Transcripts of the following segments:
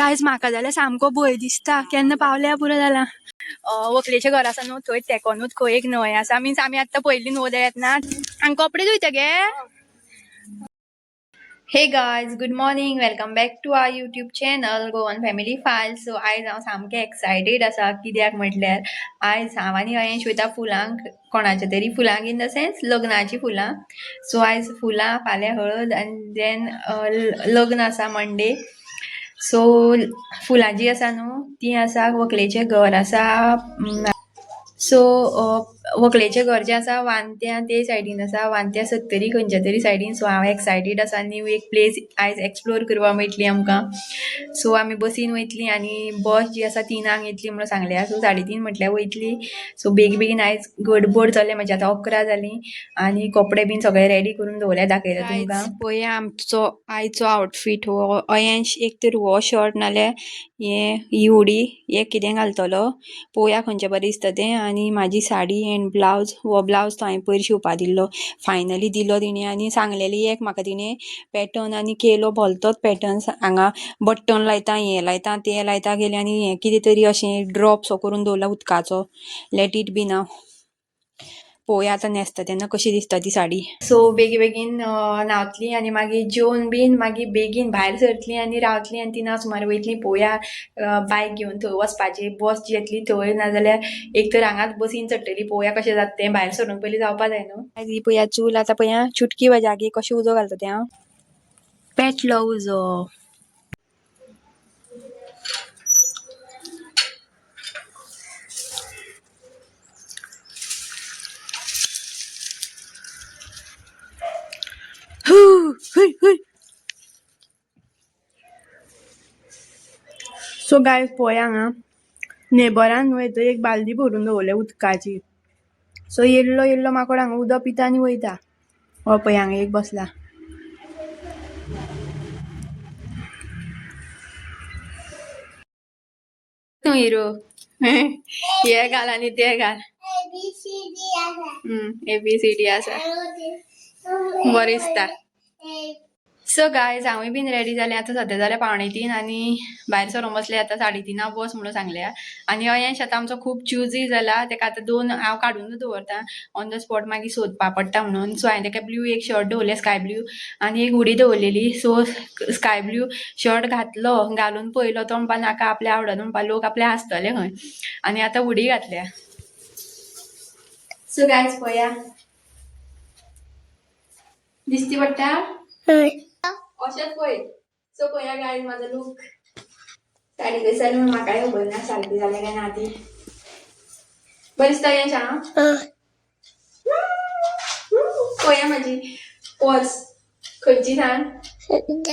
Guys म्हाका जाल्यार सामको भंय दिसता केन्ना पावल्या पुरो जाला व्हंकलेचें घर आसा न्हू थंय तेकोनूच खंय एक न्हंय आसा मीन्स आमी आतां पयलीं न्हंय देंवत ना आनी कपडे धुयता गे. Hey guys good morning welcome back to our YouTube channel Goan family files. So आयज हांव सामकें एक्सायटेड आसा कित्याक म्हटल्यार आयज हांव आनी अयेश वयता फुलांक कोणाच्या तरी फुलांक इन द सेन्स लग्नाची फुलां. सो आयज फुलां फाल्यां हळद आनी देन लग्न आसा मंडे. सो फुलां जी आसा न्हू ती आसा व्हंकलेचें घर आसा. सो व्हंकलेचें घर जें आसा वांत्या ते सायडीन आसा वांत्या सत्तरी खंयच्या तरी सायडीन. सो हांव एक्सायटेड आसा न्यू एक प्लेस आयज एक्सप्लोर करपाक मेळटली आमकां. सो आमी बसीन वयतलीं आनी बस जी आसा 3 येतली म्हणून सांगल्या. सो 3:30 म्हटल्यार वयतली. सो बेगीन आयज गडबड चल्लें म्हणजे आतां 11 जालीं आनी कपडे बीन सगळे रेडी करून दवरल्या दाखयता तुमकां. पळया आमचो आयचो आउटफीट हो अयेश एक तर हो शर्ट नाल्यार ही हुडी हे कितें घालतलो पळोवया खंयचें बरें दिसता तें. आनी म्हाजी साडी एंड ब्लावज हो ब्लावज तो हांवें पयर शिवपा दिल्लो फायनली दिलो तिणें आनी सांगलेली एक म्हाका तिणें पॅटर्न आनी केलो भलतोच पॅटर्न हांगा बटन लायता हें लायता तें लायता गेलें आनी हें कितें तरी अशें ड्रॉप सो करून दवरला उदकाचो लेट इट बी नाव. पळोवया आतां न्हेसता तेन्ना कशी दिसता ती साडी. सो बेगीन न्हावतलीं आनी मागीर जेवन बीन मागीर बेगीन भायर सरतलीं आनी रावतलीं आनी 3 सुमार वयतलीं. पळोवया बायक घेवन थंय वचपाचें बस जी येतली थंय नाजाल्यार एक तर हांगाच बसीन चडटलीं. पळोवया कशें जाता तें भायर सरून पयलीं जावपा जाय न्हू. ही पळया चूल आतां पळया चुटकी वाजागी कशें उजो घालता तें हांव पेटलो उजो. सो गायज पळया हांगा नेबरान न्हू थंय एक बालदी भरून दवरल्या उदकाची. सो येल्लो माकड हांगा उदक पिता आनी वयता. हो पळय हांगा एक बसला. हिरो हे घाल आनी ते घाल ABCD आसा बरें दिसता. सो गायज हांवूय बीन रेडी जालें. आतां सद्या जाल्यार 2:45 आनी भायर सरोन बसलें. आतां 3:30 बस म्हणून सांगल्या. आनी अयेश आतां आमचो खूब चूजी जाला ताका आतां 2 हांव काडूनच दवरता ऑन द स्पॉट मागीर सोदपा पडटा म्हणून. सो हांवें ताका ब्लू एक शर्ट दवरलें स्काय ब्लू आनी एक हुडी दवरलेली. सो स्काय ब्लू शर्ट घातलो घालून पयलो तो म्हणपा नाका आपल्या आवडना म्हणपा लोक आपले हांसतले खंय आनी आतां हुडी घातल्या. सो गायज पळया दिसती पडटा अशेंच पळय. सो पळया गायज म्हाजो लूक साडी कशी जाली म्हूण म्हाकाय खबर ना सारकी जालें काय ना ती. बरें दिसता यश हां पळया म्हाजी पर्स खंयची सांग खंयची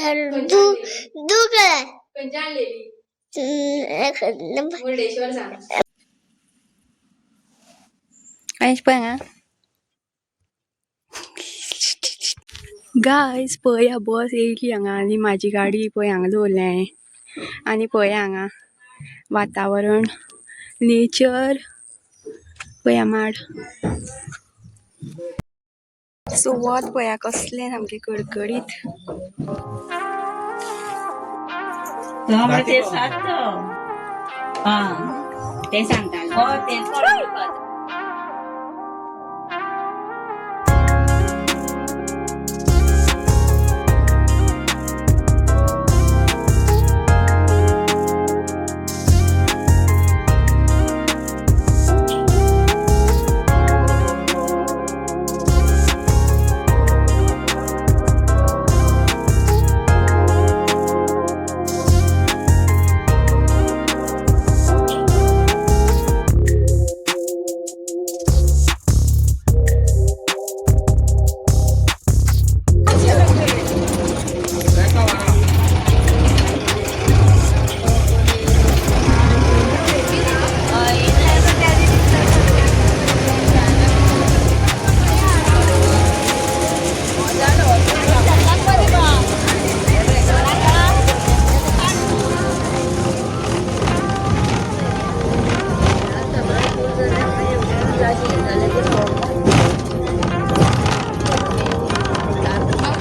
हाडलेली मुर्डेश्वर सांग यश पळय हांगा गायज पळया बस येयली हांगा आनी म्हाजी गाडी पळय हांगा दवरल्या हांवें. आनी पळया हांगा वातावरण नेचर पळया माड. सो वत पळया कसलें सामकें कडकडीत. ते सांगता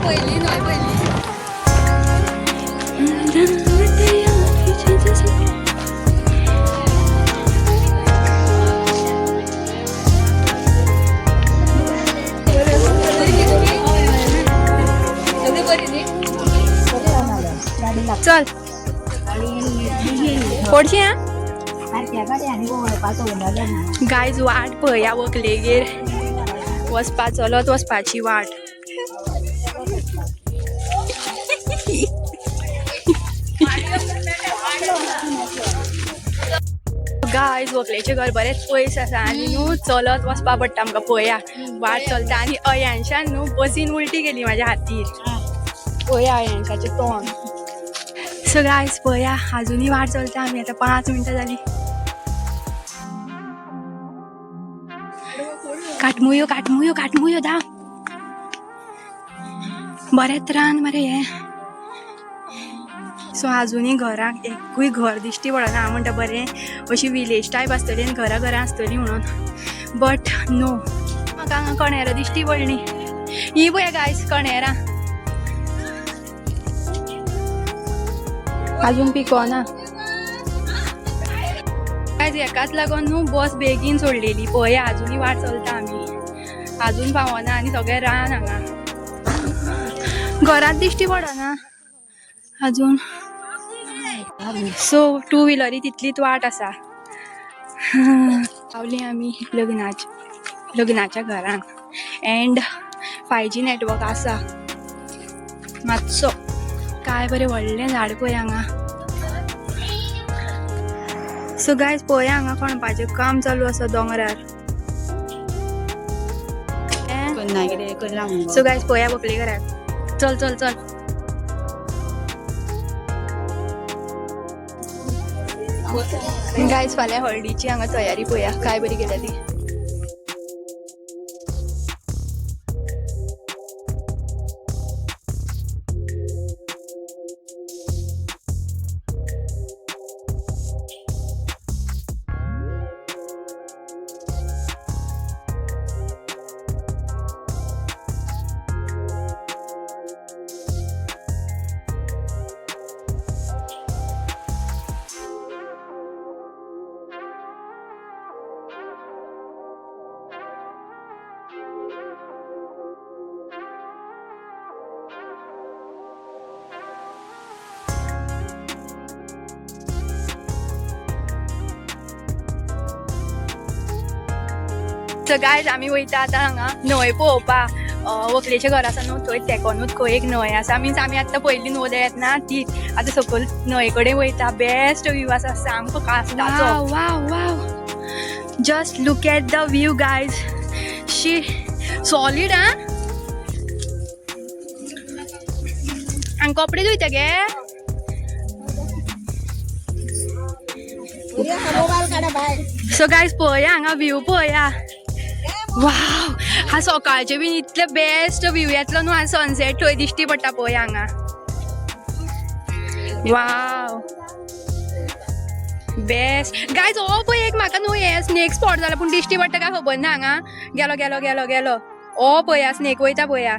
पहिली पडशी हा गायज वाट पळया व्हंकलेगेर वचपा चलत वचपाची वाट गायज व्हंकलेचें घर बरेंच पयस आसा आनी न्हू चलत वचपा पडटा आमकां पळया वाट चलता आनी अयांशान न्हू बसीन उलटी गेली म्हाज्या हातीर पळया अयांशाचें तोंड सो गायज पळया आजुनी वाट चलता आमी आतां 5 मिनटां जाली काटमुयो काटमुयो काटमुयो दा बरेंच रान मरे हे सो आजुनी घराक एकूय घर दिश्टी पडना हांव म्हणटा बरें अशी विलेज टायप आसतली आनी घरा घरा आसतली म्हणून बट नो म्हाका हांगा कणेरां दिश्टी पडली ही पळय गायज कणेरां आजून पिकोना गायज हेकाच लागून न्हू बस बेगीन सोडलेली पळया आजुनी वाट चलता आमी आजून पावना आनी सगळें रान हांगा घरात दिश्टी पडना अजून सो 2 व्हिलरी तितलीच वाट आसा पावली आमी लग्नाच्या घरान एंड 5G नेटवर्क आसा मातसो काय बरें व्हडलें झाड पळय हांगा सो गायज पळया हांगा खणपाचें काम चालू आसा दोंगरार सो गायज पळया व्हंकले घराक चल चल चल गायज फाल्यां हळदीची हांगा तयारी पळया काय बरी केल्या ती सो गायज आमी वयता आतां हांगा न्हंय पळोवपा व्हंकलेचें घर आसा न्हू थंय तेकोनूच खंय एक न्हंय आसा मिन्स आमी आतां पयलीं न्हंय येतना ती आतां सकयल न्हंये कडेन वयता बेस्ट व्यू आसा सामको कास्ताचो wow wow just look at the view guys शी सॉलिड आं आनी कपडे धुयता गे सो गायज पळया हांगा व्यू पळया वाव हा सकाळचे बीन इतले बेस्ट व्यू येतलो न्हू हांगा सनसेट थंय दिश्टी पडटा पळय हांगा वाव बेस्ट गायज हो पळय एक म्हाका न्हू हे स्नेक स्पॉट जाला पूण दिश्टी पडटा काय खबर ना हांगा गेलो गेलो गेलो गेलो हो पळया स्नेक वयता पळया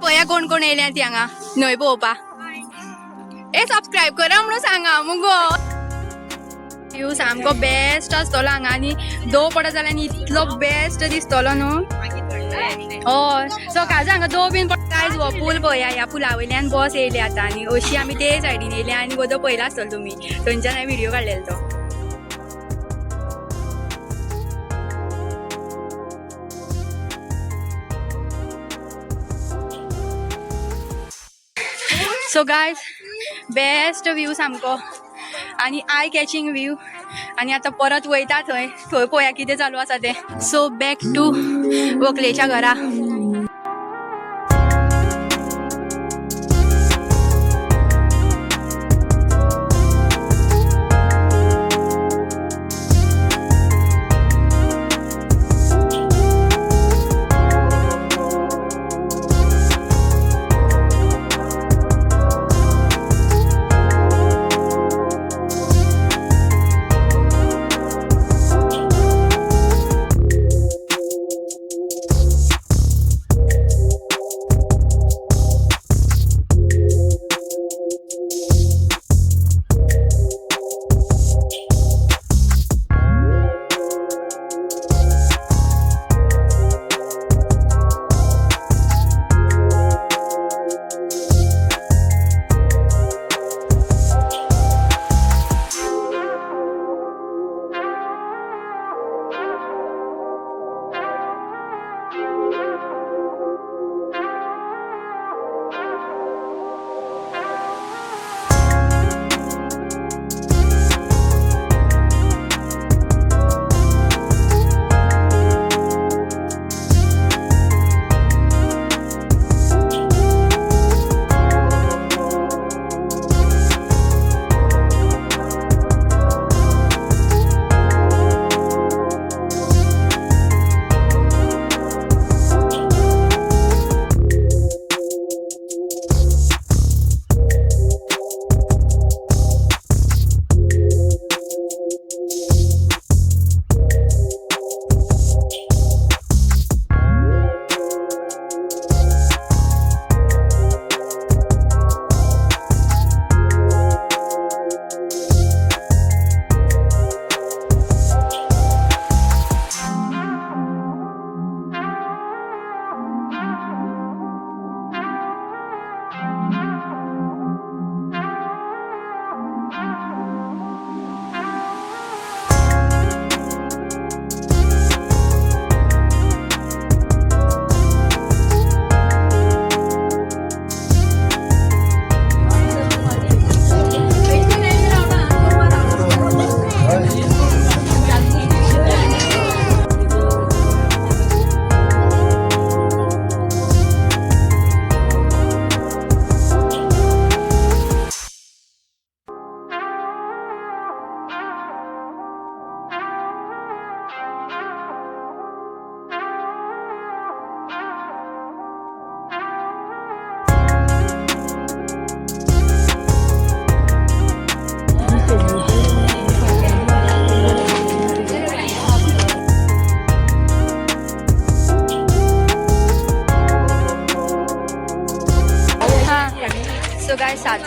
पळया कोण कोण येयल्या ती हांगा न्हंय पळोवपा ए सबस्क्रायब करा म्हणून सांगा मुगो व्यू सामको बेस्ट आसतलो हांगा आनी दव पडत जाल्यार इतलो बेस्ट दिसतलो न्हू हय सकाळचो हांगा दव बीन कांयच हो पूल पळया ह्या पुला वयल्यान बस येयली आतां आनी अशी आमी ते सायडीन येयल्या आनी गोदो पयला आसतलो तुमी थंयच्यान हांवें व्हिडियो काडलेलो तो सो गायज बेस्ट व्यू सामको आनी आय कॅचिंग व्यू आनी आतां परत वयता थंय पळया कितें चालू आसा तें सो बॅक टू व्हंकलेच्या घरा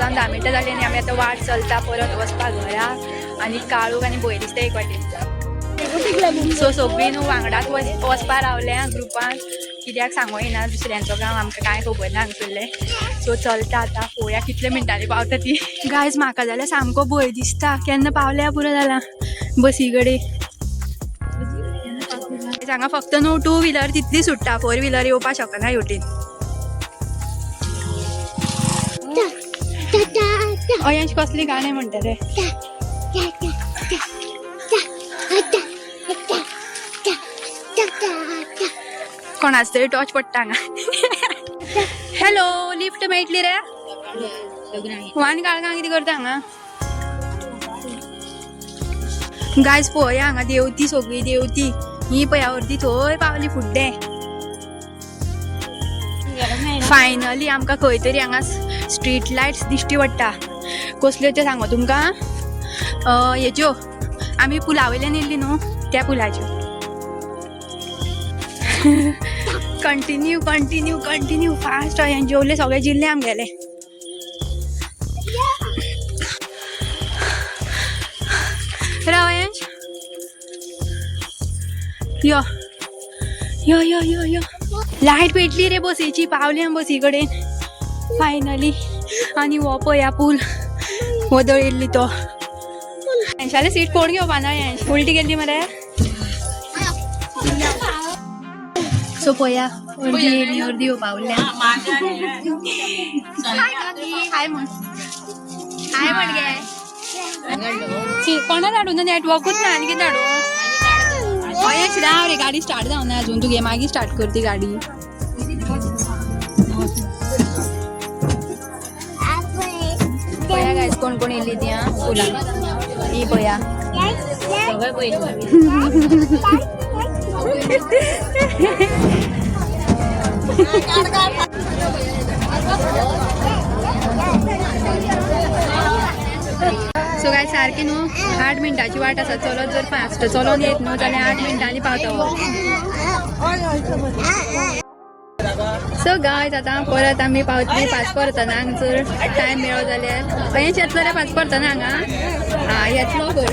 वचपाक 10 मिनटां जाली आनी आमी आतां वाट चलता परत वचपाक घरा आनी काळूक आनी भंय दिसता एक वाटेन सो सगळीं न्हू वांगडाच वचपा रावल्या ग्रुपान कित्याक सांगूं येना दुसऱ्यांचो गांव आमकां कांय खबर ना हांगसरलें सो चलता आतां पळोवया कितले मिनटांनी पावता ती गायज म्हाका जाल्यार सामको भंय दिसता केन्ना पावल्या पुरो जाला बसी कडेन हांगा फक्त न्हू 2 व्हिलर तितली सुट्टा 4 व्हिलर येवपाक शकना हेवटेन अयांश कसली गाणें म्हणटा रे कोणाच तरी टॉर्च पडटा हांगा हॅलो लिफ्ट मेळटली रे वान काळगां कितें करता हांगा गायज पळोवया हांगा देंवती सगळी देंवती ही पळय अर्दी थंय पावली फुड्डे फायनली आमकां खंय तरी हांगा स्ट्रीट लायट्स दिश्टी पडटा कसल्यो त्यो सांगो तुमकां हेच्यो आमी पुला वयल्यान येयल्ली न्हू त्या पुलाच्यो कंटिन्यू कंटिन्यू कंटिन्यू फास्ट हांवें जेवले सगळे जिल्ले आमगेले रावयांश यो यो यो यो यो लायट पेटली रे बसीची पावली आमी बसी कडेन फायनली आनी हो पळया पूल वदळ येयल्ली तो यांशाले सीट कोण घेवपा ना यांश उलटी गेल्ली मरे सो पळया अर्दी येयली अर्दी येवपा उरल्या हाय म्हण हाय म्हण गे कोणा धाडू ना नेटवर्कूच ना आनी कितें धाडू अयश राव रे गाडी स्टार्ट जावना अजून तुगे मागीर स्टार्ट कर ती गाडी पळया गायज कोण कोण येयली ती आं फुलां ही पळया सगळे पयली सो गाय सारकी न्हू 8 मिनटाची वाट आसा चलत जर फास्ट चलोन येत न्हू जाल्यार 8 मिनटांनी पावता सो गायज आतां परत आमी पावतली पांच परतना हांगसर टायम मेळ्ळो जाल्यार खंयच येतलो जाल्यार पांच परतना हांगा येतलो खंय